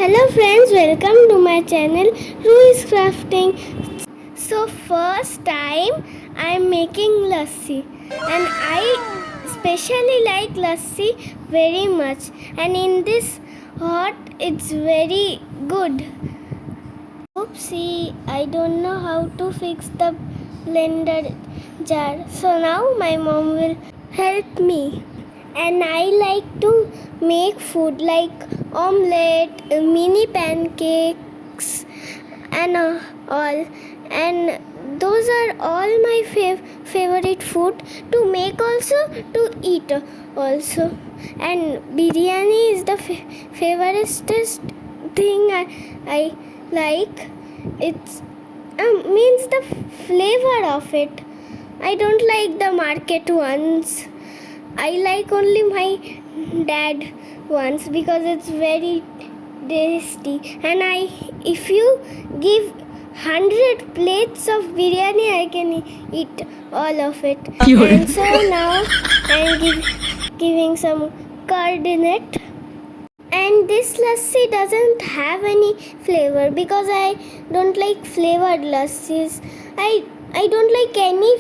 Hello friends, welcome to my channel Ruhi's Crafting. So first time I am making lassi and I especially like lassi very much, and in this hot it's very good. Oopsie, I don't know how to fix the blender jar. So now my mom will help me. And I like to make food like omelette, mini pancakes, and all. And those are all my favorite food to make also, to eat also. And biryani is the favoriteest thing I like. It's means the flavor of it. I don't like the market ones. I like only my dad ones because it's very tasty. And if you give 100 plates of biryani, I can eat all of it. And so now I'm giving some curd in it. And this lassi doesn't have any flavor because I don't like flavored lassis. I don't like any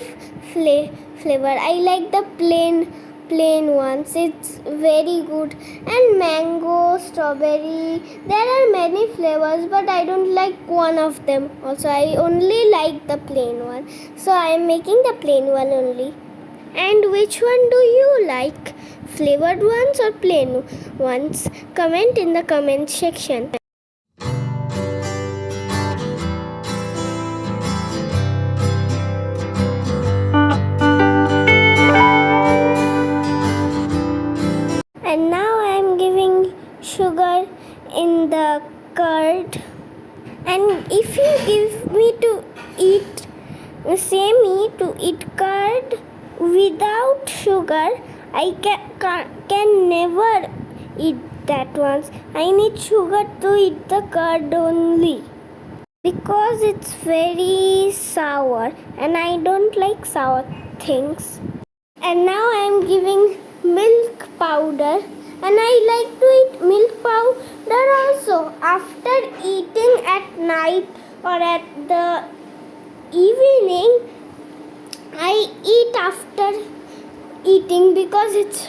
flavor. I like the plain ones. It's very good. And mango, strawberry, there are many flavors, but I don't like one of them. Also, I only like the plain one. So I am making the plain one only. And which one do you like? Flavored ones or plain ones? Comment in the comment section. And now I am giving sugar in the curd. And if you give me to eat, say me to eat curd without sugar, I can never eat that once. I need sugar to eat the curd only because it's very sour and I don't like sour things. And now I am giving milk powder, and I like to eat milk powder also after eating at night or at the evening. I eat after eating because it's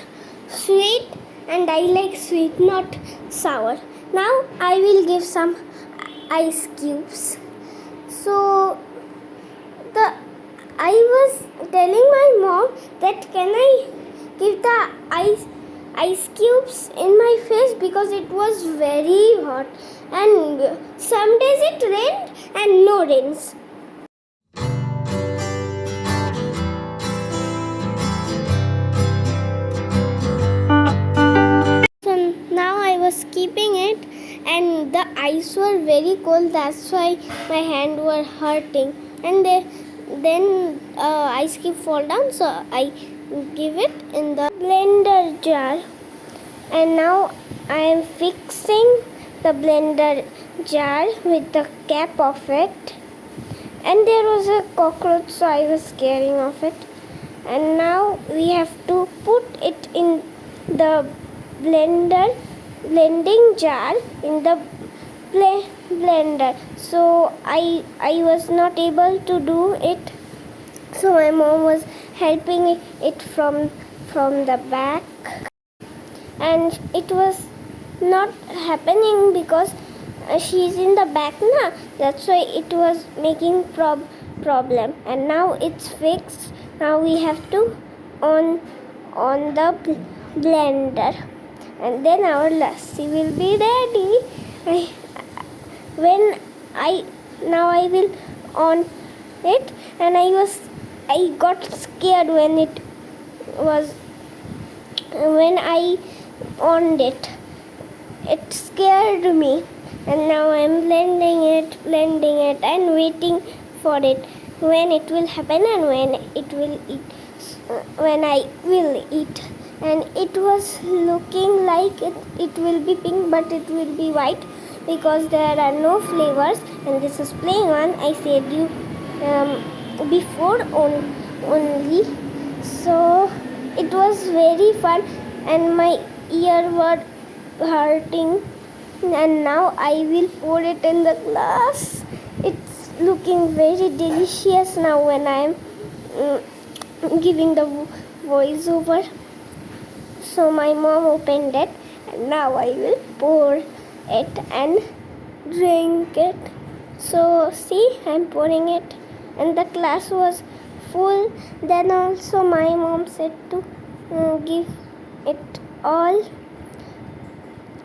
sweet and I like sweet, not sour. Now I will give some ice cubes. So I was telling my mom that can I give the ice cubes in my face because it was very hot, and some days it rained and no rains. So now I was keeping it and the ice were very cold, that's why my hand were hurting, and then ice cube fall down, so I give it in the blender jar. And now I am fixing the blender jar with the cap of it, and there was a cockroach, so I was scaring of it. And now we have to put it in the blending jar in the blender. So I was not able to do it, so my mom was helping it from the back, and it was not happening because she's in the back now, that's why it was making problem. And now it's fixed. Now we have to on the blender, and then our lassi will be ready. Now I will on it, and I got scared when I on it. It scared me, and now I'm blending it and waiting for it when it will happen and when I will eat. And it was looking like it will be pink, but it will be white because there are no flavors, and this is plain one. I said you before only. So it was very fun, and my ear were hurting and now I will pour it in the glass. It's looking very delicious now when I am giving the voiceover. So my mom opened it, and now I will pour it and drink it. So see, I'm pouring it, and the glass was full. Then also my mom said to give it all,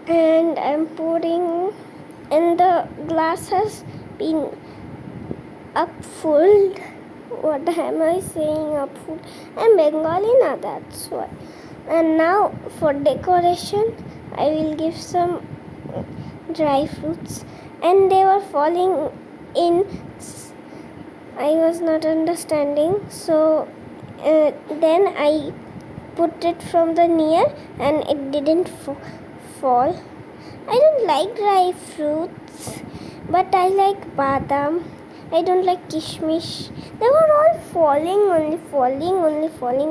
and I'm pouring, and the glass has been up full. What am I saying? Up full? I'm Bengali now, that's why. And now for decoration, I will give some dry fruits, and they were falling in. I was not understanding, so then I put it from the near, and it didn't fall. I don't like dry fruits, but I like badam. I don't like kishmish. They were all falling only.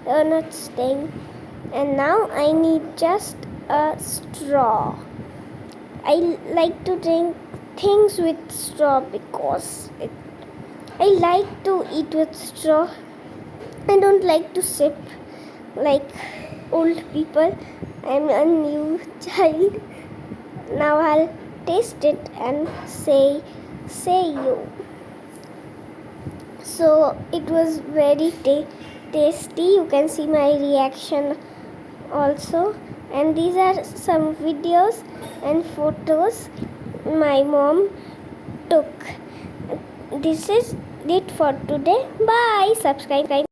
They were not staying. And now I need just a straw. I like to drink things with straw because I like to eat with straw. I don't like to sip like old people. I'm a new child. Now I'll taste it and say you. So it was very tasty. You can see my reaction also, and these are some videos and photos my mom took. This is it for today. Bye. Subscribe.